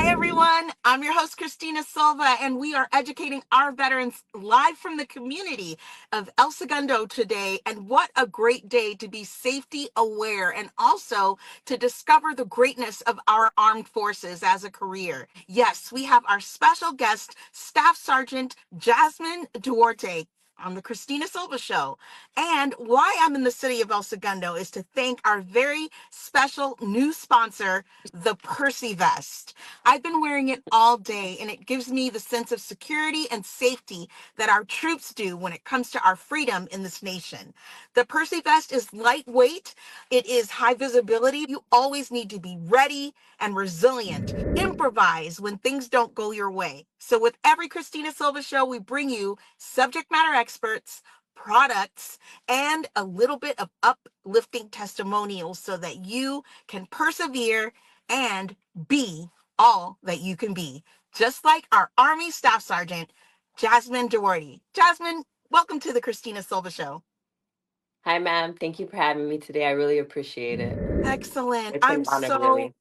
Hi, everyone. I'm your host, Christina Silva, and we are educating our veterans live from the community of El Segundo today. And what a great day to be safety aware and also to discover the greatness of our armed forces as a career. Yes, we have our special guest, Staff Sergeant Jasmine Duarte, on the Christina Silva Show. And why I'm in the city of El Segundo is to thank our very special new sponsor, the Percy Vest. I've been wearing it all day, and it gives me the sense of security and safety that our troops do when it comes to our freedom in this nation. The Percy Vest is lightweight, it is high visibility. You always need to be ready and resilient. Improvise when things don't go your way. So, with every Christina Silva show, we bring you subject matter experts, products, and a little bit of uplifting testimonials so that you can persevere and be all that you can be, just like our Army Staff Sergeant, Jasmine Duarte. Jasmine, welcome to the Christina Silva Show. Hi, ma'am. Thank you for having me today. I really appreciate it. Excellent. It's an I'm honor, so really.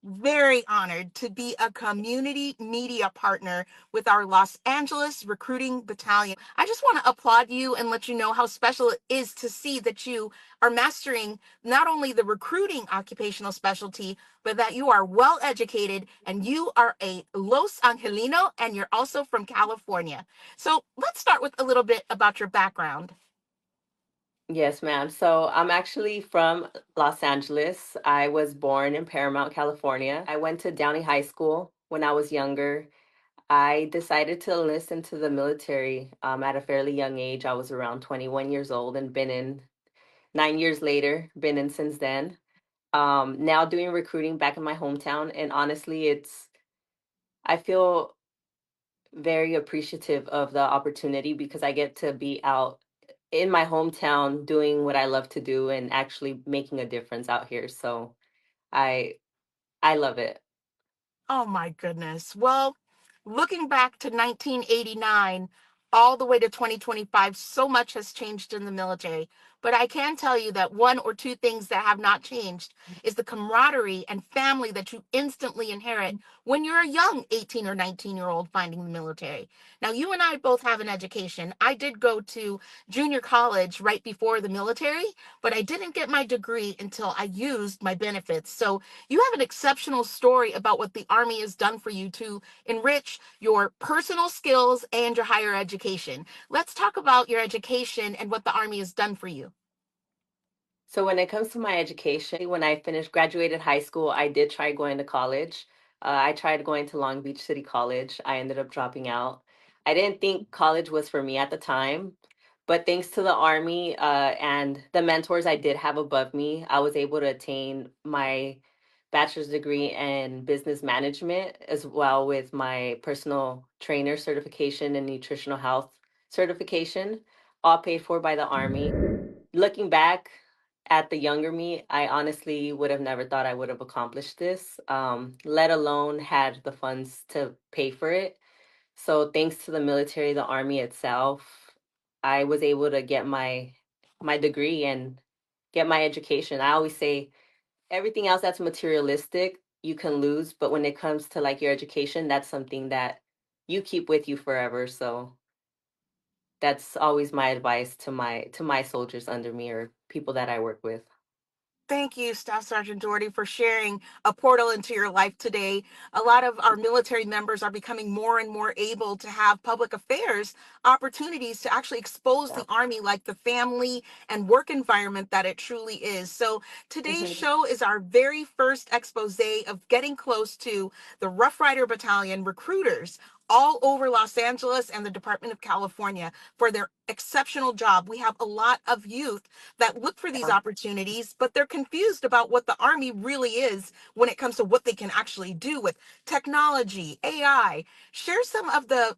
very honored to be a community media partner with our Los Angeles Recruiting Battalion. I just want to applaud you and let you know how special it is to see that you are mastering not only the recruiting occupational specialty, but that you are well educated and you are a Los Angelino and you're also from California. So let's start with a little bit about your background. Yes, ma'am. So I'm actually from Los Angeles. I was born in Paramount, California. I went to Downey High School when I was younger. I decided to enlist into the military at a fairly young age. I was around 21 years old and been in 9 years later, been in since then. Now doing recruiting back in my hometown. And honestly, I feel very appreciative of the opportunity because I get to be out in my hometown doing what I love to do and actually making a difference out here. So I I love it. Oh my goodness. Well, looking back to 1989 all the way to 2025, so much has changed in the military. But I can tell you that one or two things that have not changed is the camaraderie and family that you instantly inherit when you're a young 18 or 19-year-old finding the military. Now, you and I both have an education. I did go to junior college right before the military, but I didn't get my degree until I used my benefits. So you have an exceptional story about what the Army has done for you to enrich your personal skills and your higher education. Let's talk about your education and what the Army has done for you. So when it comes to my education, when I finished graduated high school, I did try going to college. I tried going to Long Beach City College. I ended up dropping out. I didn't think college was for me at the time, but thanks to the Army and the mentors I did have above me, I was able to attain my bachelor's degree in business management as well with my personal trainer certification and nutritional health certification, all paid for by the Army. Looking back at the younger me, I honestly would have never thought I would have accomplished this, let alone had the funds to pay for it. So thanks to the military, the army itself, I was able to get my degree and get my education. I always say everything else that's materialistic you can lose, but when it comes to like your education, that's something that you keep with you forever. So that's always my advice to my soldiers under me or people that I work with. Thank you, Staff Sergeant Duarte, for sharing a portal into your life today. A lot of our military members are becoming more and more able to have public affairs opportunities to actually expose Yeah. the Army like the family and work environment that it truly is. So today's Mhm. show is our very first expose of getting close to the Rough Rider Battalion recruiters all over Los Angeles and the Department of California for their exceptional job. We have a lot of youth that look for these Yeah. opportunities, but they're confused about what the Army really is when it comes to what they can actually do with technology, AI. Share some of the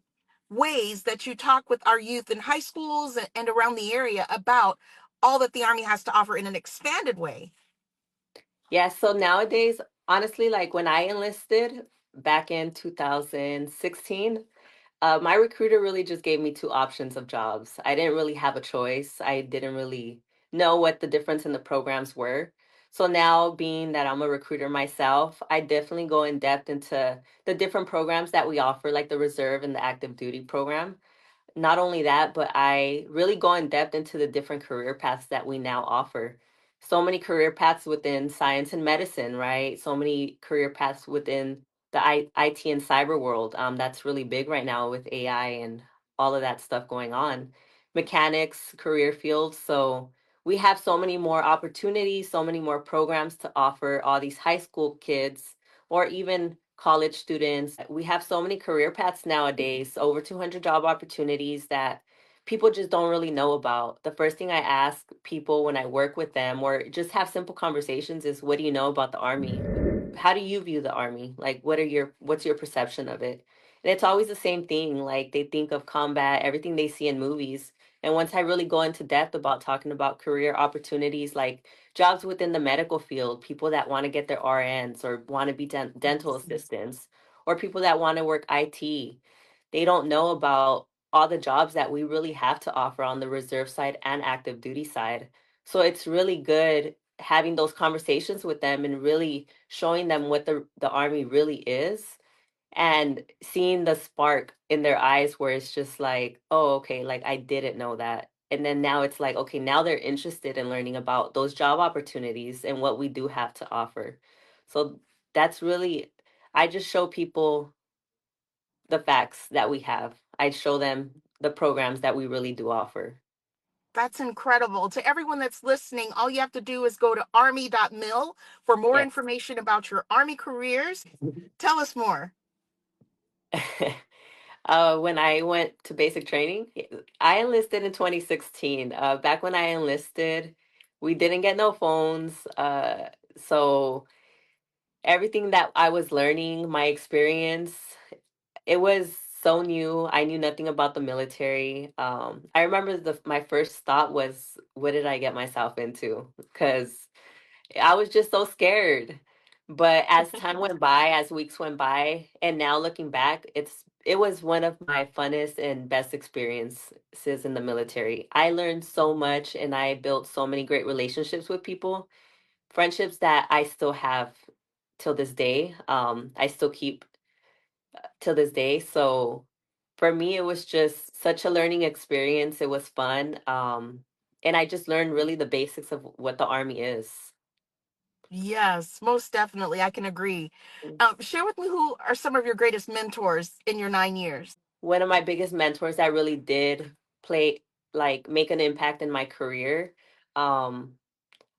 ways that you talk with our youth in high schools and around the area about all that the Army has to offer in an expanded way. Yeah, so nowadays, honestly, like when I enlisted back in 2016, my recruiter really just gave me two options of jobs. I didn't really have a choice. I didn't really know what the difference in the programs were. So now, being that I'm a recruiter myself, I definitely go in depth into the different programs that we offer, like the reserve and the active duty program. Not only that, but I really go in depth into the different career paths that we now offer. So many career paths within science and medicine, right? So many career paths within the IT and cyber world. That's really big right now with AI and all of that stuff going on. Mechanics, career fields. So we have so many more opportunities, so many more programs to offer all these high school kids or even college students. We have so many career paths nowadays, over 200 job opportunities that people just don't really know about. The first thing I ask people when I work with them or just have simple conversations is, what do you know about the Army? How do you view the Army? Like, what's your perception of it? And it's always the same thing. Like, they think of combat, everything they see in movies. And once I really go into depth about talking about career opportunities, like jobs within the medical field, people that want to get their RNs or want to be dental assistants, or people that want to work IT, they don't know about all the jobs that we really have to offer on the reserve side and active duty side. So it's really good having those conversations with them and really showing them what the Army really is, and seeing the spark in their eyes where it's just like, oh, okay, like I didn't know that. And then now it's like, okay, now they're interested in learning about those job opportunities and what we do have to offer. So that's really, I just show people the facts that we have. I show them the programs that we really do offer. That's incredible. To everyone that's listening, all you have to do is go to army.mil for more Yes. information about your Army careers. Tell us more. When I went to basic training, I enlisted in 2016. Back when I enlisted, we didn't get no phones. So everything that I was learning, my experience, it was so new. I knew nothing about the military. I remember my first thought was, what did I get myself into? Because I was just so scared. But as time went by, as weeks went by, and now looking back, it was one of my funnest and best experiences in the military. I learned so much and I built so many great relationships with people, friendships that I still have till this day. I still keep till this day. So for me, it was just such a learning experience. It was fun. And I just learned really the basics of what the Army is. Yes, most definitely. I can agree. Share with me, who are some of your greatest mentors in your 9 years? One of my biggest mentors that really did play, like, make an impact in my career. Um,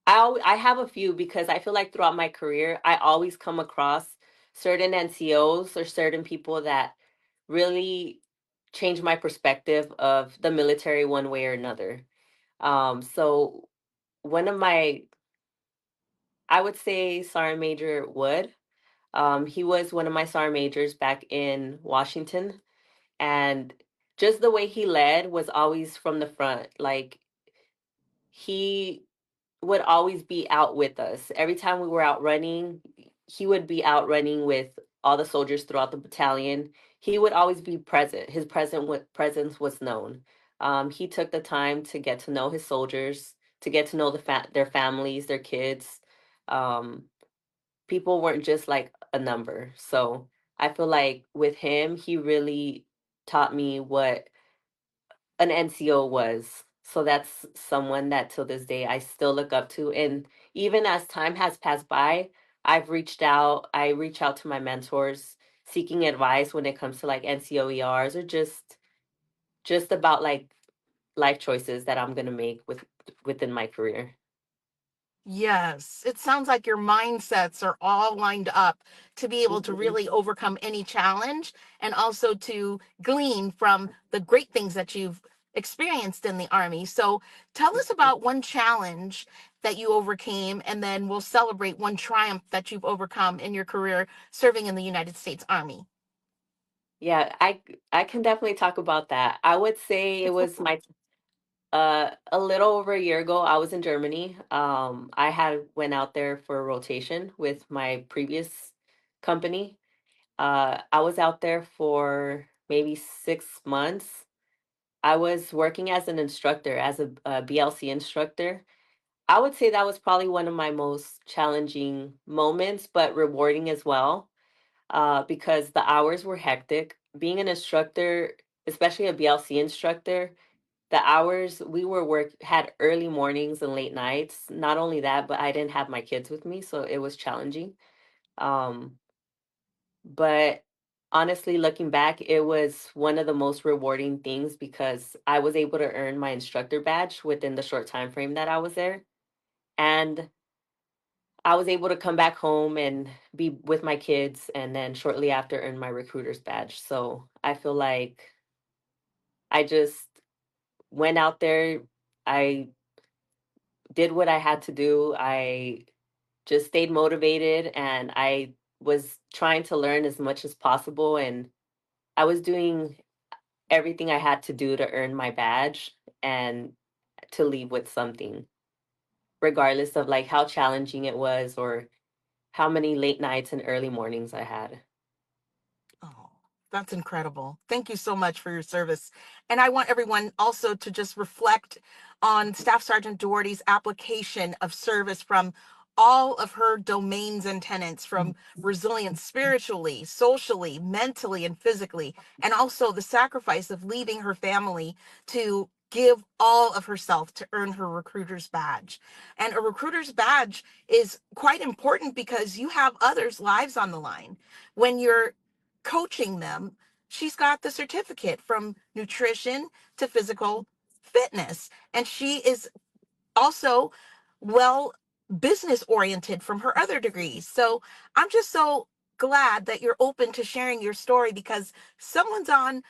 I have a few because I feel like throughout my career, I always come across certain NCOs or certain people that really change my perspective of the military one way or another. So one of my, I would say Sergeant Major Wood. He was one of my sergeant majors back in Washington, and just the way he led was always from the front. Like, he would always be out with us. Every time we were out running, he would be out running with all the soldiers throughout the battalion. He would always be present. His presence was known. He took the time to get to know his soldiers, to get to know their families, their kids. Um, People weren't just like a number. So I feel like with him, he really taught me what an NCO was. So that's someone that till this day I still look up to. And even as time has passed by, I reach out to my mentors seeking advice when it comes to like NCO ERs or just about like life choices that I'm gonna make within my career. Yes, it sounds like your mindsets are all lined up to be able to Mhm. really overcome any challenge and also to glean from the great things that you've experienced in the Army. So tell us about one challenge that you overcame, and then we'll celebrate one triumph that you've overcome in your career serving in the United States Army. Yeah, I can definitely talk about that. I would say it was my a little over a year ago, I was in Germany. I had went out there for a rotation with my previous company. I was out there for maybe 6 months. I was working as an instructor, as a BLC instructor. I would say that was probably one of my most challenging moments, but rewarding as well, because the hours were hectic. Being an instructor, especially a BLC instructor, the hours we were work had early mornings and late nights. Not only that, but I didn't have my kids with me, so it was challenging. Um, but honestly, looking back, it was one of the most rewarding things because I was able to earn my instructor badge within the short time frame that I was there. And I was able to come back home and be with my kids and then shortly after earn my recruiter's badge. So I feel like I just went out there. I did what I had to do. I just stayed motivated and I was trying to learn as much as possible. And I was doing everything I had to do to earn my badge and to leave with something, regardless of like how challenging it was or how many late nights and early mornings I had. Oh, that's incredible. Thank you so much for your service. And I want everyone also to just reflect on Staff Sergeant Duarte's application of service from all of her domains and tenants, from resilience spiritually, socially, mentally, and physically, and also the sacrifice of leaving her family to give all of herself to earn her recruiter's badge. And a recruiter's badge is quite important because you have others' lives on the line. When you're coaching them, she's got the certificate from nutrition to physical fitness. And she is also well business oriented from her other degrees. So I'm just so glad that you're open to sharing your story because someone's on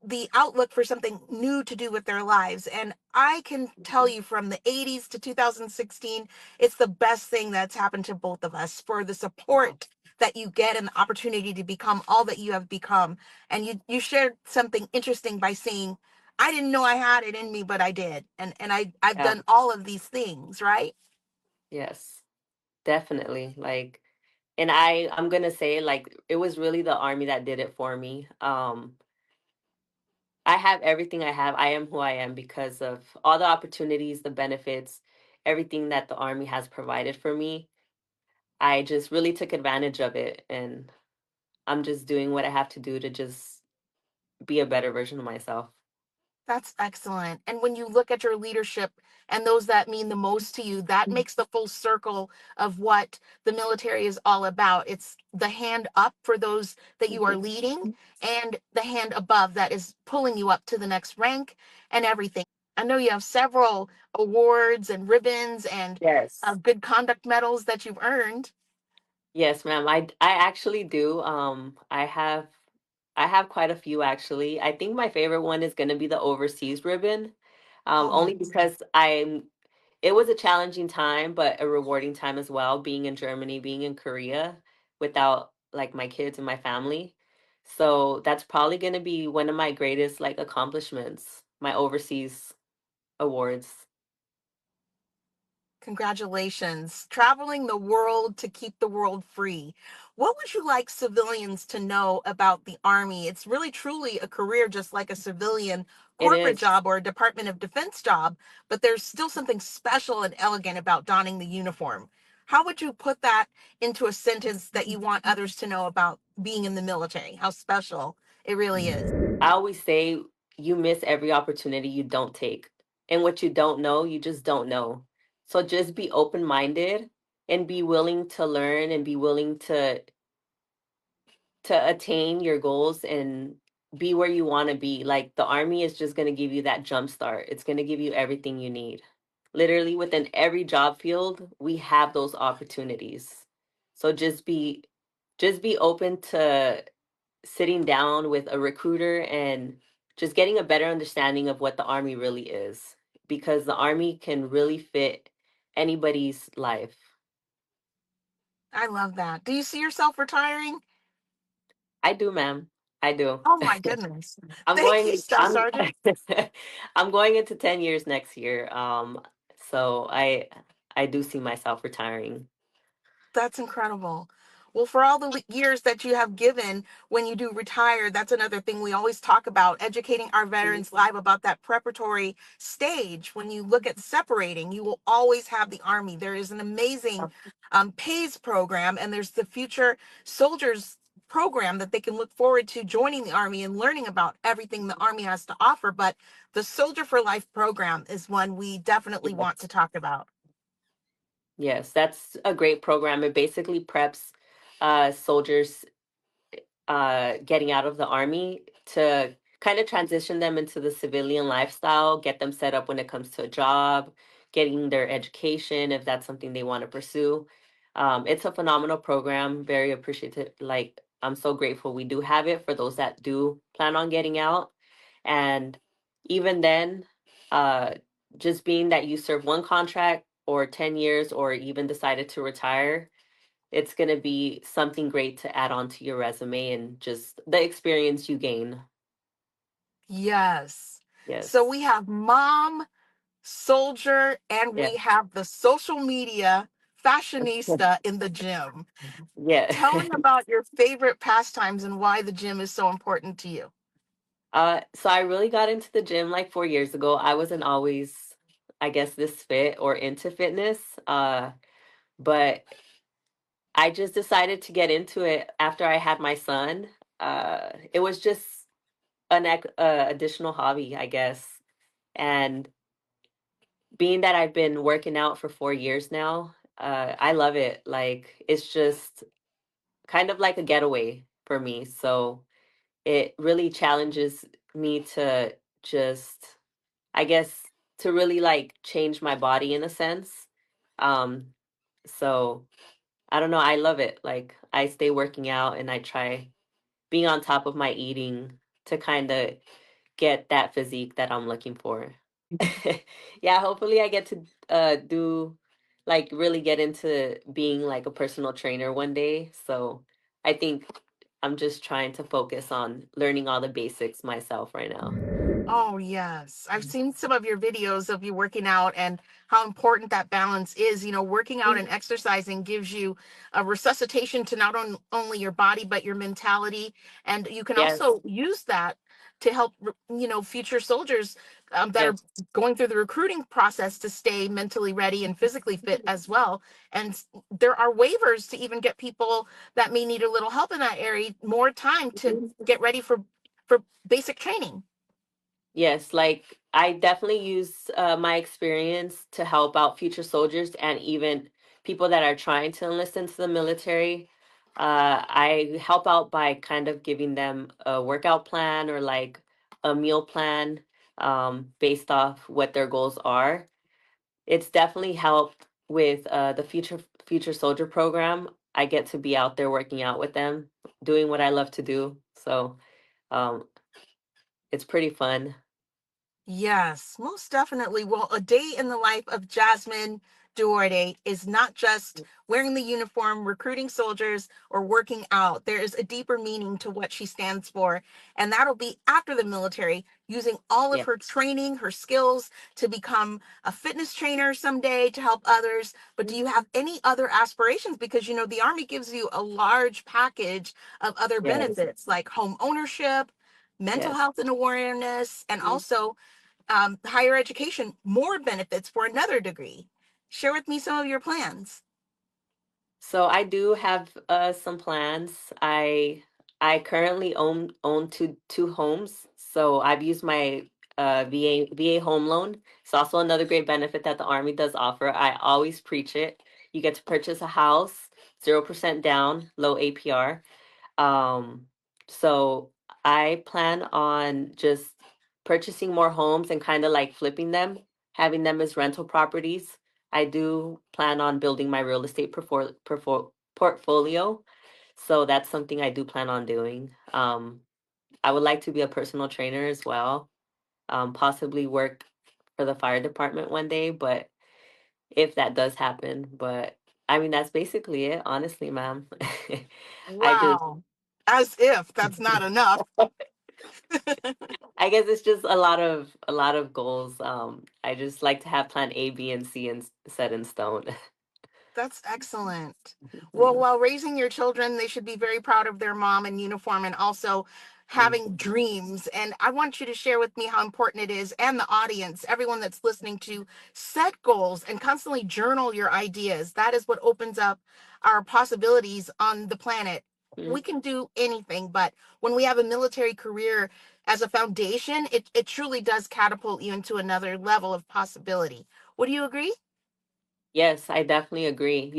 the outlook for something new to do with their lives. And I can tell you from the 80s to 2016, it's the best thing that's happened to both of us for the Wow. support that you get and the opportunity to become all that you have become. And you shared something interesting by saying, I didn't know I had it in me, but I did. And I've Yeah. done all of these things, right? Yes, definitely. Like, and I'm gonna say like it was really the army that did it for me. I have everything I have. I am who I am because of all the opportunities, the benefits, everything that the army has provided for me. I just really took advantage of it and I'm just doing what I have to do to just be a better version of myself. That's excellent. And when you look at your leadership and those that mean the most to you, that makes the full circle of what the military is all about. It's the hand up for those that you are leading and the hand above that is pulling you up to the next rank and everything. I know you have several awards and ribbons and Yes. good conduct medals that you've earned. Yes, ma'am. I actually do. I have quite a few actually. I think my favorite one is going to be the overseas ribbon. Oh, Only nice. because it was a challenging time, but a rewarding time as well, being in Germany, being in Korea without like my kids and my family. So that's probably going to be one of my greatest like accomplishments, my overseas awards. Congratulations. Traveling the world to keep the world free. What would you like civilians to know about the Army? It's really truly a career just like a civilian It corporate is. job or a Department of Defense job, but there's still something special and elegant about donning the uniform. How would you put that into a sentence that you want others to know about being in the military? How special it really is. I always say you miss every opportunity you don't take. And what you don't know, you just don't know. So just be open-minded and be willing to learn and be willing to attain your goals and be where you want to be. Like the army is just going to give you that jump start. It's going to give you everything you need. Literally within every job field, we have those opportunities. So just be open to sitting down with a recruiter and just getting a better understanding of what the army really is because the army can really fit anybody's life. I love that. Do you see yourself retiring? I do, ma'am. I do. Oh my goodness. I'm Thank you, going Staff I'm Sergeant. I'm going into 10 years next year. So I do see myself retiring. That's incredible. Well, for all the years that you have given when you do retire, that's another thing we always talk about, educating our veterans live about that preparatory stage. When you look at separating, you will always have the Army. There is an amazing PAYS program, and there's the Future Soldiers program that they can look forward to joining the Army and learning about everything the Army has to offer. But the Soldier for Life program is one we definitely want to Yes. talk about. Yes, that's a great program. It basically preps soldiers getting out of the army to kind of transition them into the civilian lifestyle, get them set up when it comes to a job, getting their education if that's something they want to pursue. It's a phenomenal program, very appreciative. Like, I'm so grateful we do have it for those that do plan on getting out. And even then, uh, just being that you serve one contract or 10 years or even decided to retire, it's going to be something great to add on to your resume and just the experience you gain. Yes. So Yes. we have mom, soldier, and Yeah. we have the social media fashionista in the gym. Yeah. Tell me about your favorite pastimes and why the gym is so important to you. So I really got into the gym like 4 years ago. I wasn't always, I guess, this fit or into fitness. But I just decided to get into it after I had my son. It was just an additional hobby, I guess. And being that I've been working out for 4 years now, I love it. Like, it's just kind of like a getaway for me. So it really challenges me to just, I guess, to really like change my body in a sense. Um, so I don't know. I love it. Like, I stay working out and I try being on top of my eating to kind of get that physique that I'm looking for. Yeah, hopefully I get to do like really get into being like a personal trainer one day. So I think I'm just trying to focus on learning all the basics myself right now. Oh, yes. I've seen some of your videos of you working out and how important that balance is. You know, working out and exercising gives you a resuscitation to not only your body, but your mentality. And you can Yes, also use that to help, future soldiers that are yes, going through the recruiting process to stay mentally ready and physically fit as well. And there are waivers to even get people that may need a little help in that area more time to get ready for basic training. yes. Like, I definitely use my experience to help out future soldiers and even people that are trying to enlist into the military. I help out by kind of giving them a workout plan or like a meal plan based off what their goals are. It's definitely helped with the future soldier program. I get to be out there working out with them, doing what I love to do. So um, it's pretty fun. Yes, most definitely. Well, a day in the life of Jasmine Duarte is not just wearing the uniform, recruiting soldiers, or working out. There is a deeper meaning to what she stands for, and that'll be after the military, using all of Yeah. her training, her skills to become a fitness trainer someday to help others. But do you have any other aspirations? Because, the Army gives you a large package of other Yes. benefits like home ownership, mental Yes. health and awareness, and also higher education, more benefits for another degree. Share with me some of your plans. So I do have some plans. I currently own two homes. So I've used my VA home loan. It's also another great benefit that the Army does offer. I always preach it. You get to purchase a house, 0% down, low APR. Um, so I plan on just purchasing more homes and kind of like flipping them, having them as rental properties. I do plan on building my real estate portfolio. So that's something I do plan on doing. I would like to be a personal trainer as well, possibly work for the fire department one day, but if that does happen, but I mean, that's basically it, honestly, ma'am. I just Wow. As if that's not enough. I guess it's just a lot of goals. I just like to have plan A, B, and C and set in stone. That's excellent. Well, Mhm. while raising your children, they should be very proud of their mom in uniform and also having Mhm. dreams. And I want you to share with me how important it is, and the audience, everyone that's listening, to set goals and constantly journal your ideas. That is what opens up our possibilities on the planet. We Mhm. can do anything, but when we have a military career as a foundation, it truly does catapult you into another level of possibility. Would you agree? Yes, I definitely agree.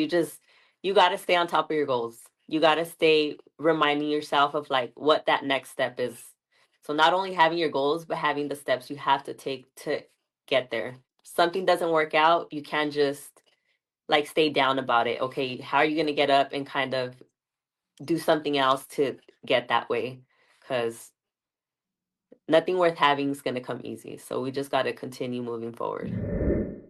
You got to stay on top of your goals. You got to stay reminding yourself of like what that next step is. So not only having your goals, but having the steps you have to take to get there. Something doesn't work out, you can't just like stay down about it. Okay, how are you going to get up and kind of do something else to get that way? Because nothing worth having is going to come easy. So we just got to continue moving forward.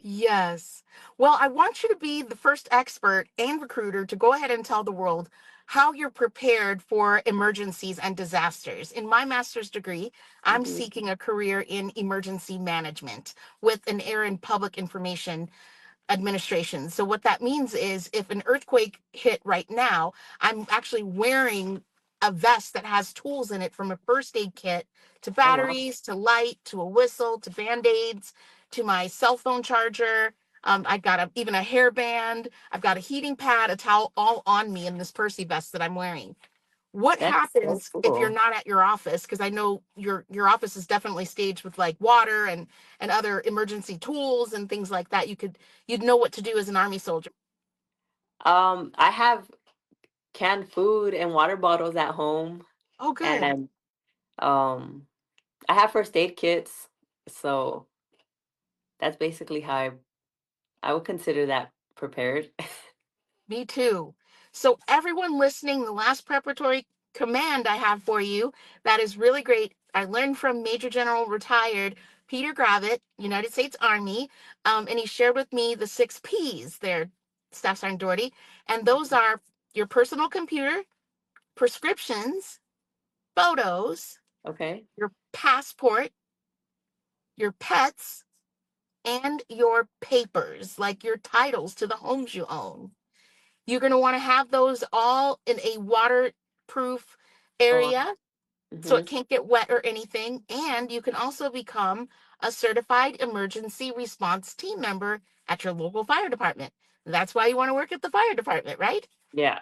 Yes. Well, I want you to be the first expert and recruiter to go ahead and tell the world how you're prepared for emergencies and disasters. In my master's degree, I'm Mhm. seeking a career in emergency management with an air and public information administration. So what that means is if an earthquake hit right now, I'm actually wearing a vest that has tools in it, from a first aid kit to Oh, wow. batteries to light to a whistle to band-aids to my cell phone charger. I've got even a hairband. I've got a heating pad, a towel, all on me in this Percy vest that I'm wearing. What That's so happens if you're cool. not at your office? Because I know your office is definitely staged with like water and other emergency tools and things like that. You'd know what to do as an army soldier. I have canned food and water bottles at home, Oh, good. and um, I have first aid kits. So that's basically how I would consider that prepared. Me too. So everyone listening, the last preparatory command I have for you that is really great. I learned from Major General retired Peter Gravitt, United States Army, and he shared with me the 6 P's there, Staff Sergeant Duarte, and those are your personal computer, prescriptions, photos, Okay. your passport, your pets, and your papers, like your titles to the homes you own. You're going to want to have those all in a waterproof Oh, area so it hmm. can't get wet or anything. And you can also become a certified emergency response team member at your local fire department. That's why you want to work at the fire department, right? Yeah.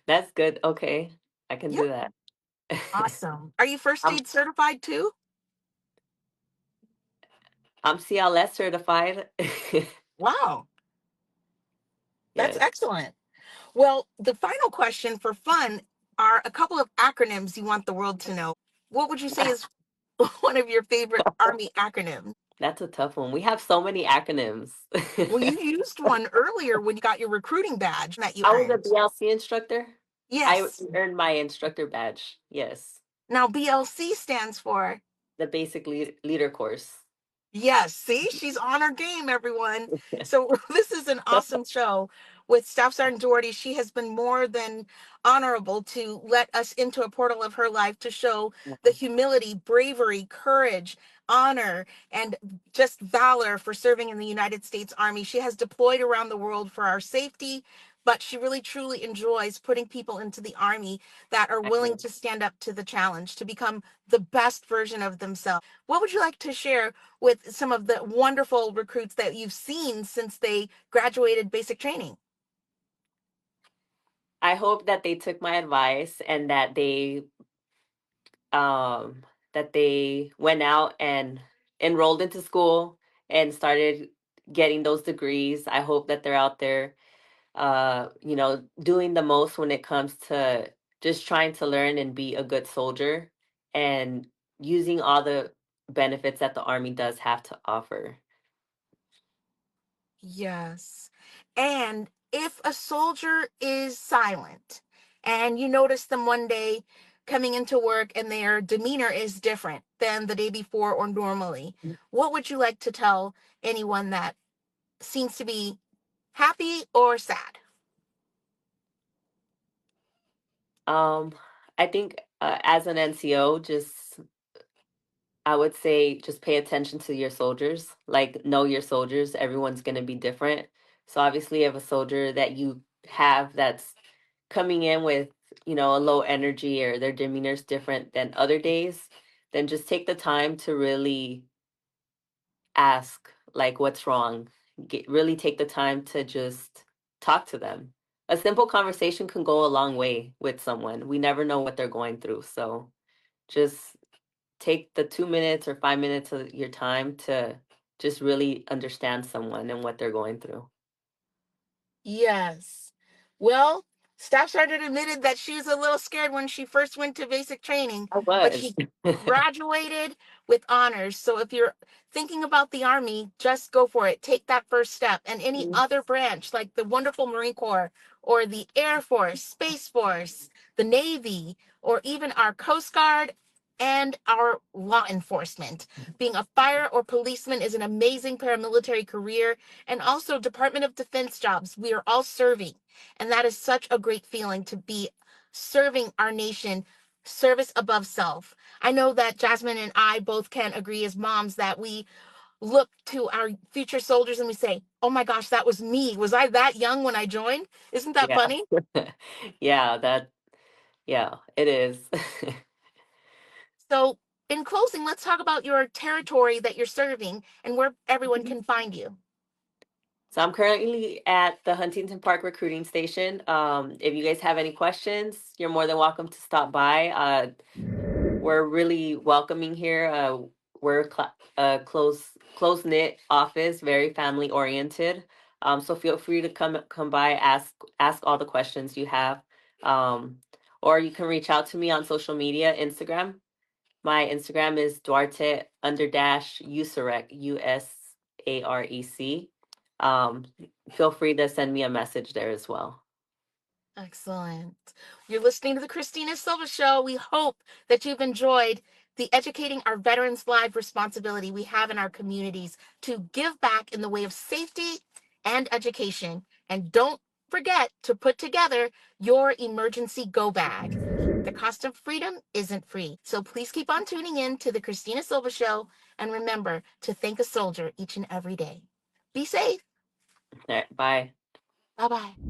That's good. Okay. I can Yep. do that. Awesome. Are you first I'm aid certified too? I'm CLS certified. Wow, that's Yes. excellent. Well, the final question for fun are a couple of acronyms you want the world to know. What would you say is one of your favorite Army acronyms? That's a tough one. We have so many acronyms. Well, you used one earlier when you got your recruiting badge that you I was a earned. BLC instructor. I Yes. earned my instructor badge. Yes. Now, BLC stands for. The basic leader course. Yes, see, she's on her game, everyone. So this is an awesome show with Staff Sergeant Duarte. She has been more than honorable to let us into a portal of her life to show the humility, bravery, courage, honor, and just valor for serving in the United States Army. She has deployed around the world for our safety, but she really truly enjoys putting people into the Army that are I willing know. to stand up to the challenge, to become the best version of themselves. What would you like to share with some of the wonderful recruits that you've seen since they graduated basic training? I hope that they took my advice and that they went out and enrolled into school and started getting those degrees. I hope that they're out there doing the most when it comes to just trying to learn and be a good soldier and using all the benefits that the Army does have to offer. Yes. And if a soldier is silent and you notice them one day coming into work and their demeanor is different than the day before or normally, what would you like to tell anyone that seems to be happy or sad? Um, I think as an NCO, just I would say just pay attention to your soldiers. Like know your soldiers. Everyone's gonna be different. So obviously, if a soldier that you have that's coming in with, a low energy or their demeanor is different than other days, then just take the time to really ask, like, what's wrong. Really take the time to just talk to them. A simple conversation can go a long way with someone. We never know what they're going through. So just take the 2 minutes or 5 minutes of your time to just really understand someone and what they're going through. Yes. Well, Staff Sergeant admitted that she was a little scared when she first went to basic training, I but was. she graduated with honors. So if you're thinking about the Army, just go for it. Take that first step. And any other branch, like the wonderful Marine Corps or the Air Force, Space Force, the Navy, or even our Coast Guard and our law enforcement. Being a fire or policeman is an amazing paramilitary career, and also Department of Defense jobs. We are all serving, and that is such a great feeling to be serving our nation, service above self. I know that Jasmine and I both can agree as moms that we look to our future soldiers and we say, oh my gosh, that was me. Was I that young when I joined? Isn't that Yeah. funny? Yeah, it is. So, in closing, let's talk about your territory that you're serving and where everyone can find you. So I'm currently at the Huntington Park Recruiting Station. If you guys have any questions, you're more than welcome to stop by. We're really welcoming here. We're a close knit office, very family oriented. So feel free to come by, ask all the questions you have, um, or you can reach out to me on social media, Instagram. My Instagram is Duarte under dash Usarec, USAREC. Um, Feel free to send me a message there as well. Excellent. You're listening to the Christina Silva Show. We hope that you've enjoyed the Educating Our Veterans Live responsibility we have in our communities to give back in the way of safety and education. And don't forget to put together your emergency go bag. The cost of freedom isn't free. So please keep on tuning in to the Christina Silva Show, and remember to thank a soldier each and every day. Be safe. Bye. Bye bye.